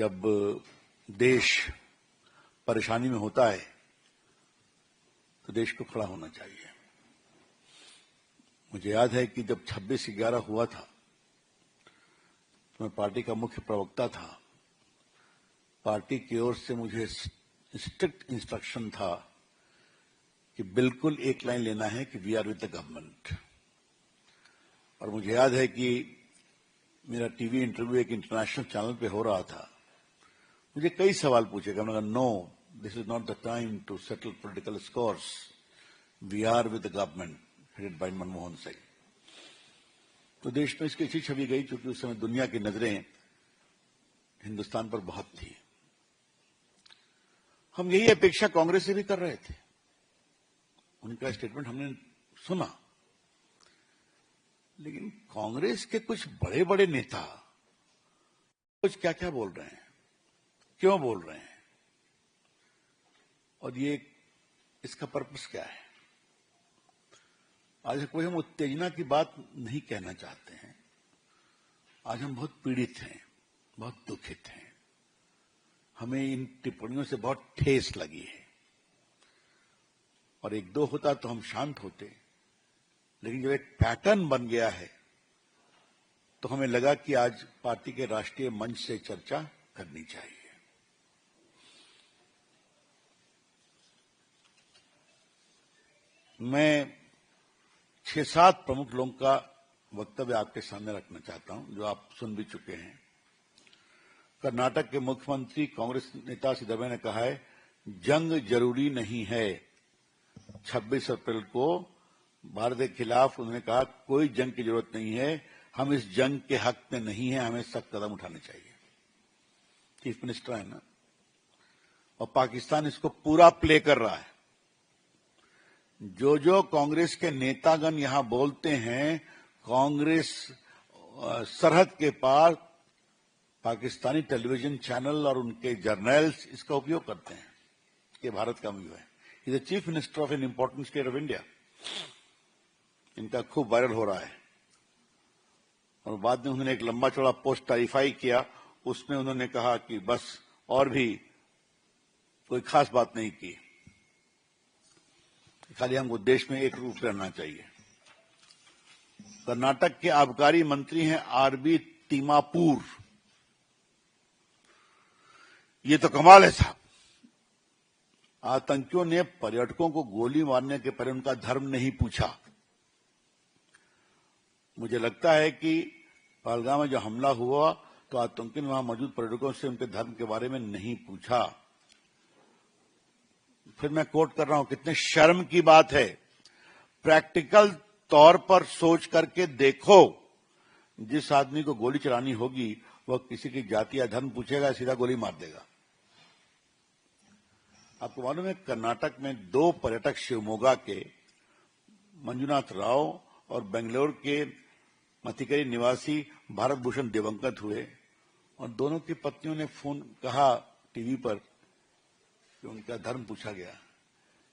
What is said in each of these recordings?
जब देश परेशानी में होता है तो देश को खड़ा होना चाहिए। मुझे याद है कि जब 26/11 हुआ था तो मैं पार्टी का मुख्य प्रवक्ता था। पार्टी की ओर से मुझे स्ट्रिक्ट इंस्ट्रक्शन था कि बिल्कुल एक लाइन लेना है कि we are with the government. और मुझे याद है कि मेरा टीवी इंटरव्यू एक इंटरनेशनल चैनल पे हो रहा था। मुझे कई सवाल पूछे गए। मैंने कहा no, this is not the time to settle political scores, we are with the government headed by Manmohan Singh. तो देश में इसकी अच्छी छवि गई, क्योंकि उस समय दुनिया की नजरें हिंदुस्तान पर बहुत थी। हम यही अपेक्षा कांग्रेस से भी कर रहे थे। उनका स्टेटमेंट हमने सुना, लेकिन कांग्रेस के कुछ बड़े बड़े नेता कुछ क्या क्या बोल रहे हैं, क्यों बोल रहे हैं, और ये इसका पर्पस क्या है। आज कोई हम उत्तेजना की बात नहीं कहना चाहते हैं। आज हम बहुत पीड़ित हैं, बहुत दुखित हैं। हमें इन टिप्पणियों से बहुत ठेस लगी है, और एक दो होता तो हम शांत होते, लेकिन जब एक पैटर्न बन गया है तो हमें लगा कि आज पार्टी के राष्ट्रीय मंच से चर्चा करनी चाहिए। मैं 6-7 प्रमुख लोगों का वक्तव्य आपके सामने रखना चाहता हूं, जो आप सुन भी चुके हैं। कर्नाटक के मुख्यमंत्री कांग्रेस नेता सिद्धरामैया ने कहा है, जंग जरूरी नहीं है। 26 अप्रैल को भारत के खिलाफ उन्होंने कहा, कोई जंग की जरूरत नहीं है, हम इस जंग के हक में नहीं है, हमें सख्त कदम उठाने चाहिए। चीफ मिनिस्टर है ना, और पाकिस्तान इसको पूरा प्ले कर रहा है। जो जो कांग्रेस के नेतागण यहां बोलते हैं, कांग्रेस सरहद के पार पाकिस्तानी टेलीविजन चैनल और उनके जर्नल्स इसका उपयोग करते हैं कि भारत का व्यू है। Is the chief minister of an important state of India. इनका खूब वायरल हो रहा है। और बाद में उन्होंने एक लंबा चौड़ा पोस्ट क्लैरिफाई किया। उसमें उन्होंने कहा कि बस, और भी कोई खास बात नहीं की, खाली हमको देश में एक रूप रहना चाहिए। कर्नाटक के आबकारी मंत्री हैं आरबी तिमापुर। ये तो कमाल है साहब। आतंकियों ने पर्यटकों को गोली मारने के पहले उनका धर्म नहीं पूछा। मुझे लगता है कि पहलगाम में जो हमला हुआ तो आतंकियों ने वहां मौजूद पर्यटकों से उनके धर्म के बारे में नहीं पूछा। फिर मैं कोट कर रहा हूं, कितने शर्म की बात है। प्रैक्टिकल तौर पर सोच करके देखो, जिस आदमी को गोली चलानी होगी वह किसी की जाति या धर्म पूछेगा, सीधा गोली मार देगा। आपको मालूम है, कर्नाटक में 2 पर्यटक शिवमोगा के मंजुनाथ राव और बेंगलोर के मथिकरी निवासी भारत भूषण दिवंगत हुए, और दोनों की पत्नियों ने फोन कहा टीवी पर कि उनका धर्म पूछा गया।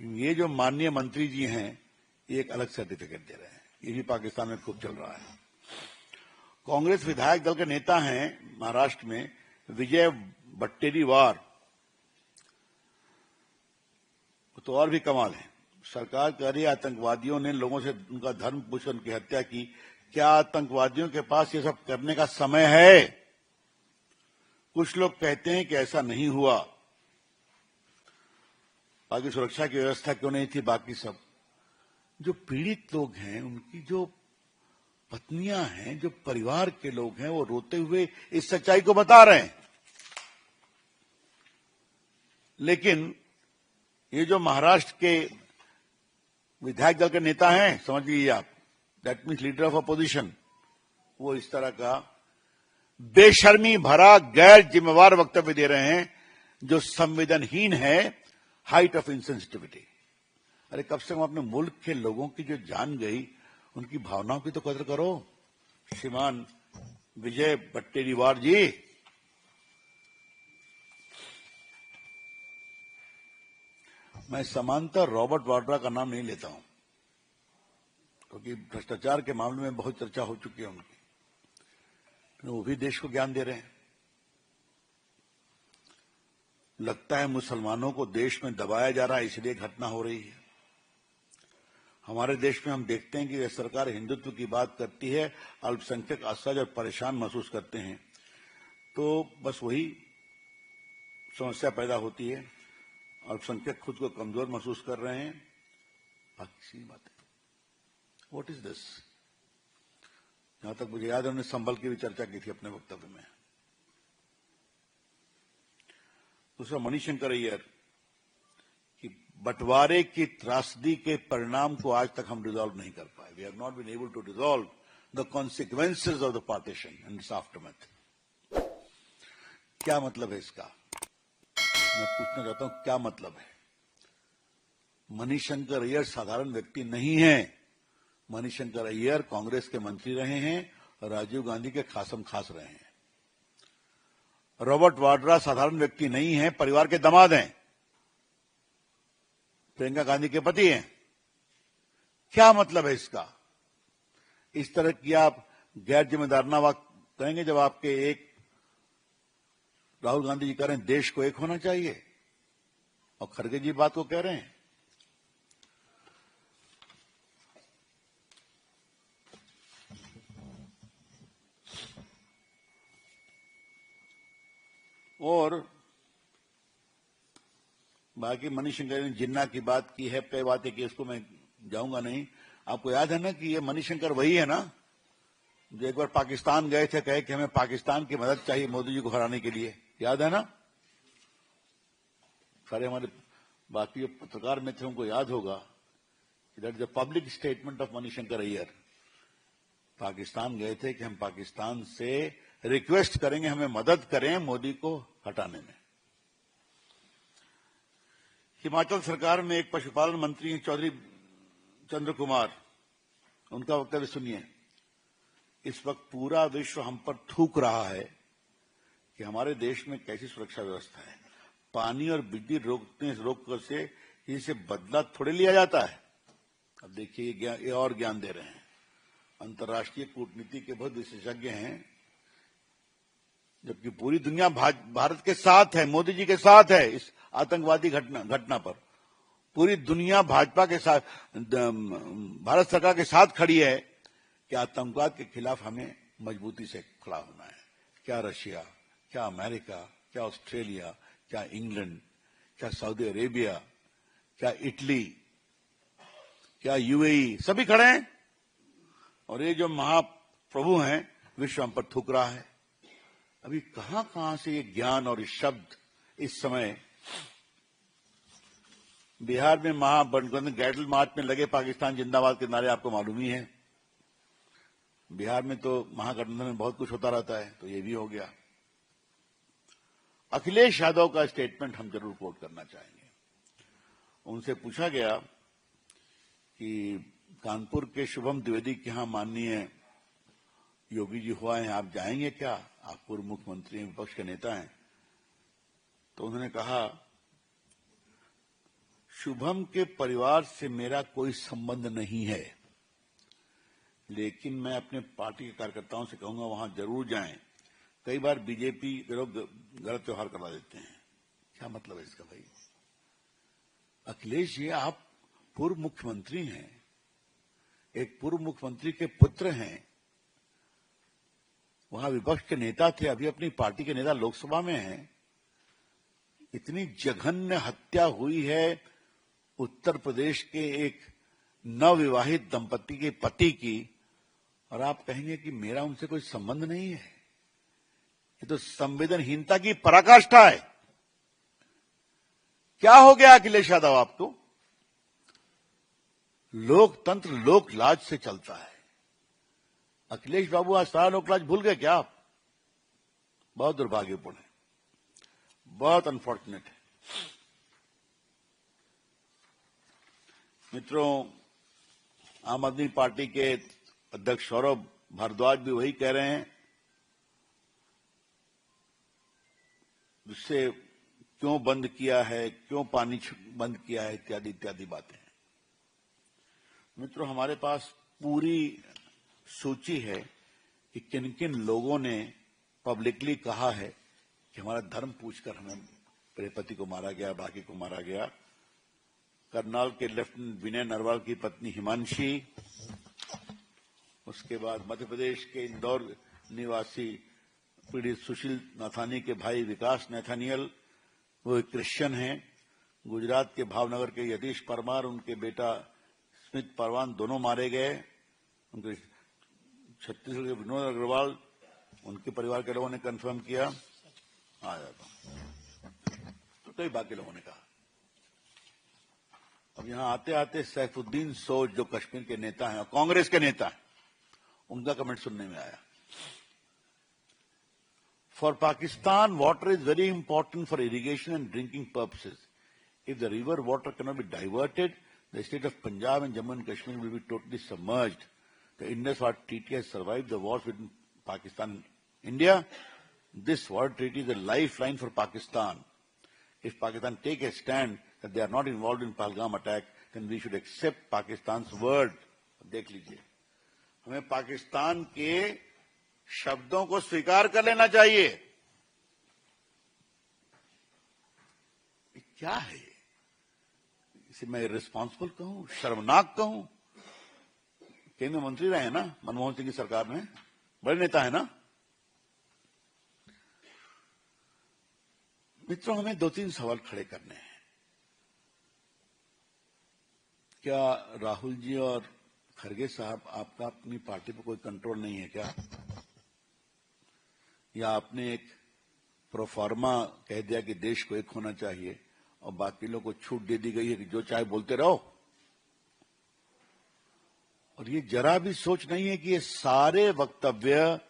ये जो माननीय मंत्री जी हैं, ये एक अलग सर्टिफिकेट दे रहे हैं। ये भी पाकिस्तान में खूब चल रहा है। कांग्रेस विधायक दल के नेता हैं महाराष्ट्र में विजय वट्टेरीवार, तो और भी कमाल है। सरकार कह रही है आतंकवादियों ने लोगों से उनका धर्म पूछ उनकी हत्या की। क्या आतंकवादियों के पास ये सब करने का समय है? कुछ लोग कहते हैं कि ऐसा नहीं हुआ। बाकी सुरक्षा की व्यवस्था क्यों नहीं थी? बाकी सब जो पीड़ित लोग हैं, उनकी जो पत्नियां हैं, जो परिवार के लोग हैं, वो रोते हुए इस सच्चाई को बता रहे हैं। लेकिन ये जो महाराष्ट्र के विधायक दल के नेता हैं, समझ लीजिए आप, that means leader of opposition, वो इस तरह का बेशर्मी भरा गैर जिम्मेवार वक्तव्य दे रहे हैं, जो संवेदनहीन है, हाइट ऑफ इनसेंसिटिविटी। अरे कम से कम अपने मुल्क के लोगों की जो जान गई, उनकी भावनाओं की तो कदर करो। श्रीमान विजय वट्टेरीवार जी, मैं समांतर रॉबर्ट वाड्रा का नाम नहीं लेता हूं, क्योंकि भ्रष्टाचार के मामले में बहुत चर्चा हो चुकी है उनकी। वो भी देश को ज्ञान दे रहे हैं। लगता है मुसलमानों को देश में दबाया जा रहा है, इसलिए घटना हो रही है। हमारे देश में हम देखते हैं कि यह सरकार हिंदुत्व की बात करती है, अल्पसंख्यक असहज और परेशान महसूस करते हैं, तो बस वही समस्या पैदा होती है। अल्पसंख्यक खुद को कमजोर महसूस कर रहे हैं, बाकी सी बात है। What is this? जहां तक मुझे याद है, उन्होंने संबल की भी चर्चा की थी अपने वक्तव्य में। दूसरा, मणिशंकर अय्यर कि बंटवारे की त्रासदी के परिणाम को आज तक हम रिजॉल्व नहीं कर पाए। We have not been able to resolve the consequences of the partition and its aftermath. क्या मतलब है इसका? मैं पूछना चाहता हूं, क्या मतलब है? मणिशंकर अय्यर साधारण व्यक्ति नहीं है। मणिशंकर अय्यर कांग्रेस के मंत्री रहे हैं और राजीव गांधी के खासम खास रहे हैं। रॉबर्ट वाड्रा साधारण व्यक्ति नहीं है, परिवार के दामाद हैं, प्रियंका गांधी के पति हैं। क्या मतलब है इसका? इस तरह की आप गैर जिम्मेदाराना बात करेंगे जब आपके एक राहुल गांधी जी कह रहे हैं देश को एक होना चाहिए, और खड़गे जी बात को कह रहे हैं। और बाकी मणिशंकर ने जिन्ना की बात की है, पे बातें की, उसको मैं जाऊंगा नहीं। आपको याद है ना कि ये मणिशंकर वही है ना जो एक बार पाकिस्तान गए थे, कहे कि हमें पाकिस्तान की मदद चाहिए मोदी जी को हराने के लिए। याद है ना? सारे हमारे बाकी जो पत्रकार में थे उनको याद होगा। That is a public statement of Manishankar Iyer. Pakistan गए थे कि हम पाकिस्तान से रिक्वेस्ट करेंगे हमें मदद करें मोदी को हटाने में। हिमाचल सरकार में एक पशुपालन मंत्री हैं चौधरी चंद्र कुमार, उनका वक्तव्य सुनिए। इस वक्त पूरा विश्व हम पर थूक रहा है कि हमारे देश में कैसी सुरक्षा व्यवस्था है। पानी और बिजली रोक से इसे बदला थोड़े लिया जाता है। अब देखिए ये और ज्ञान दे रहे हैं। अंतर्राष्ट्रीय कूटनीति के बहुत विशेषज्ञ हैं, जबकि पूरी दुनिया भारत के साथ है, मोदी जी के साथ है इस आतंकवादी घटना पर। पूरी दुनिया भाजपा के साथ, भारत सरकार के साथ खड़ी है कि आतंकवाद के खिलाफ हमें मजबूती से खड़ा होना है। क्या रशिया, क्या अमेरिका, क्या ऑस्ट्रेलिया, क्या इंग्लैंड, क्या सऊदी अरेबिया, क्या इटली, क्या यूएई, सभी खड़े हैं। और ये जो महाप्रभु हैं, विश्व हम पर थूक रहा है। अभी कहां से ये ज्ञान और ये शब्द इस समय। बिहार में महागठबंधन गैटल मार्च में लगे पाकिस्तान जिंदाबाद के नारे आपको मालूम ही है। बिहार में तो महागठबंधन में बहुत कुछ होता रहता है, तो ये भी हो गया। अखिलेश यादव का स्टेटमेंट हम जरूर कोट करना चाहेंगे। उनसे पूछा गया कि कानपुर के शुभम द्विवेदी के यहां माननीय योगी जी हुआ है, आप जाएंगे क्या? आप पूर्व मुख्यमंत्री हैं, विपक्ष के नेता हैं। तो उन्होंने कहा, शुभम के परिवार से मेरा कोई संबंध नहीं है, लेकिन मैं अपने पार्टी के कार्यकर्ताओं से कहूंगा वहां जरूर जाएं। कई बार बीजेपी के लोग गलत व्यवहार करवा देते हैं। क्या मतलब है इसका भाई? अखिलेश जी, आप पूर्व मुख्यमंत्री हैं, एक पूर्व मुख्यमंत्री के पुत्र हैं, वहां विपक्ष के नेता थे, अभी अपनी पार्टी के नेता लोकसभा में हैं। इतनी जघन्य हत्या हुई है उत्तर प्रदेश के एक नवविवाहित दंपति के पति की, और आप कहेंगे कि मेरा उनसे कोई संबंध नहीं है। ये तो संवेदनहीनता की पराकाष्ठा है। क्या हो गया अखिलेश यादव आपको? लोकतंत्र लोक लाज से चलता है। अखिलेश बाबू आज सारा लोक लाज भूल गए क्या आप? बहुत दुर्भाग्यपूर्ण है, बहुत अनफॉर्चुनेट है। मित्रों, आम आदमी पार्टी के अध्यक्ष सौरभ भारद्वाज भी वही कह रहे हैं, जिससे क्यों बंद किया है, क्यों पानी बंद किया है, इत्यादि इत्यादि बातें। मित्रों, हमारे पास पूरी सूची है कि किन किन लोगों ने पब्लिकली कहा है कि हमारा धर्म पूछकर हमें मेरे पति को मारा गया, बाकी को मारा गया। करनाल के लेफ्टिनेंट विनय नरवाल की पत्नी हिमांशी, उसके बाद मध्य प्रदेश के इंदौर निवासी पीड़ित सुशील नाथानी के भाई विकास नैथानियल, वो एक क्रिश्चियन हैं। गुजरात के भावनगर के यतीश परमार, उनके बेटा स्मित परवान दोनों मारे गए। उनके छत्तीसगढ़ के विनोद अग्रवाल, उनके परिवार के लोगों ने कंफर्म किया। आ जाता हूं, तो कई बाकी लोगों ने कहा। अब यहां आते आते सैफुद्दीन सोज, जो कश्मीर के नेता हैं और कांग्रेस के नेता हैं, उनका कमेंट सुनने में आया। For Pakistan, water is very important for irrigation and drinking purposes. If the river water cannot be diverted, the state of Punjab and Jammu and Kashmir will be totally submerged. The Indus Water Treaty has survived the wars between Pakistan and India. This water treaty is a lifeline for Pakistan. If Pakistan take a stand that they are not involved in Pahalgam attack, then we should accept Pakistan's word. देख लीजिए, हमें पाकिस्तान के शब्दों को स्वीकार कर लेना चाहिए। क्या है इसे मैं रिस्पॉन्सिबल कहूं, शर्मनाक कहूं? केंद्रीय मंत्री रहे हैं ना मनमोहन सिंह की सरकार में, बड़े नेता है ना। मित्रों, हमें 2-3 सवाल खड़े करने हैं। क्या राहुल जी और खरगे साहब, आपका अपनी पार्टी पर कोई कंट्रोल नहीं है क्या? या आपने एक प्रोफार्मा कह दिया कि देश को एक होना चाहिए और बाकी लोगों को छूट दे दी गई है कि जो चाहे बोलते रहो? और ये जरा भी सोच नहीं है कि ये सारे वक्तव्य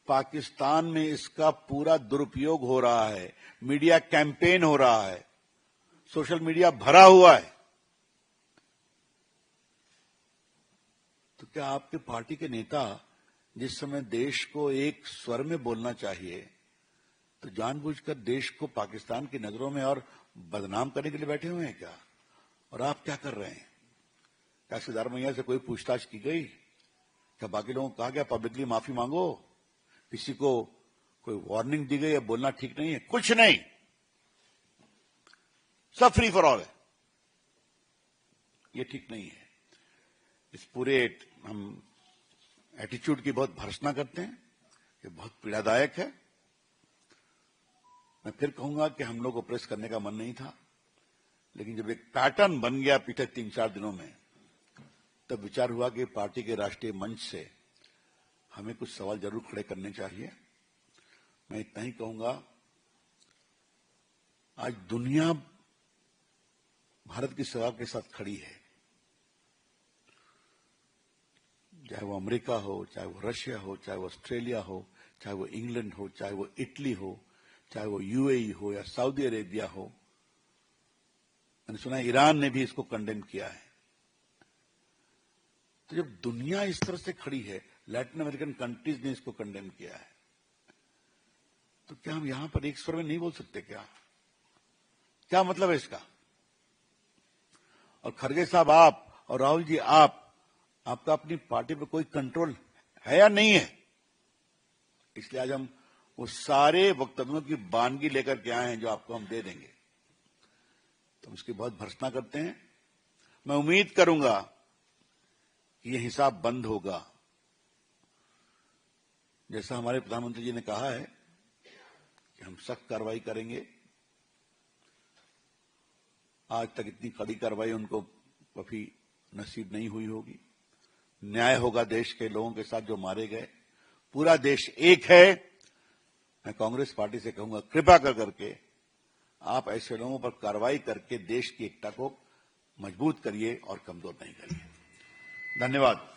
पाकिस्तान में इसका पूरा दुरुपयोग हो रहा है, मीडिया कैंपेन हो रहा है, सोशल मीडिया भरा हुआ है। तो क्या आपके पार्टी के नेता जिस समय देश को एक स्वर में बोलना चाहिए, तो जानबूझकर देश को पाकिस्तान की नजरों में और बदनाम करने के लिए बैठे हुए हैं क्या? और आप क्या कर रहे हैं? क्या सिद्धारमैया से कोई पूछताछ की गई? क्या बाकी लोगों को कहा गया पब्लिकली माफी मांगो? किसी को कोई वार्निंग दी गई है बोलना ठीक नहीं है? कुछ नहीं, सब फ्री फॉर ऑल है। ये ठीक नहीं है। इस पूरे हम एटीट्यूड की बहुत भर्त्सना करते हैं, ये बहुत पीड़ादायक है। मैं फिर कहूंगा कि हम लोग को प्रेस करने का मन नहीं था, लेकिन जब एक पैटर्न बन गया पिछले 3-4 दिनों में, तब विचार हुआ कि पार्टी के राष्ट्रीय मंच से हमें कुछ सवाल जरूर खड़े करने चाहिए। मैं इतना ही कहूंगा, आज दुनिया भारत की सेवा के साथ खड़ी है। चाहे वो अमेरिका हो, चाहे वो रशिया हो, चाहे वो ऑस्ट्रेलिया हो, चाहे वो इंग्लैंड हो, चाहे वो इटली हो, चाहे वो यूएई हो या सऊदी अरेबिया हो। मैंने सुना है ईरान ने भी इसको कंडेम किया है। तो जब दुनिया इस तरह से खड़ी है, लैटिन अमेरिकन कंट्रीज ने इसको कंडेम किया है, तो क्या हम यहां पर एक स्वर में नहीं बोल सकते क्या? क्या मतलब है इसका? और खरगे साहब आप और राहुल जी आपका अपनी पार्टी पर कोई कंट्रोल है या नहीं है? इसलिए आज हम वो सारे वक्तव्यों की वानगी लेकर के आए हैं जो आपको हम दे देंगे। तो उसकी बहुत भर्त्सना करते हैं। मैं उम्मीद करूंगा कि ये हिसाब बंद होगा। जैसा हमारे प्रधानमंत्री जी ने कहा है कि हम सख्त कार्रवाई करेंगे। आज तक इतनी कड़ी कार्रवाई उनको कभी नसीब नहीं हुई होगी। न्याय होगा देश के लोगों के साथ जो मारे गए। पूरा देश एक है। मैं कांग्रेस पार्टी से कहूंगा, कृपा करके आप ऐसे लोगों पर कार्रवाई करके देश की एकता को मजबूत करिए और कमजोर नहीं करिए। धन्यवाद।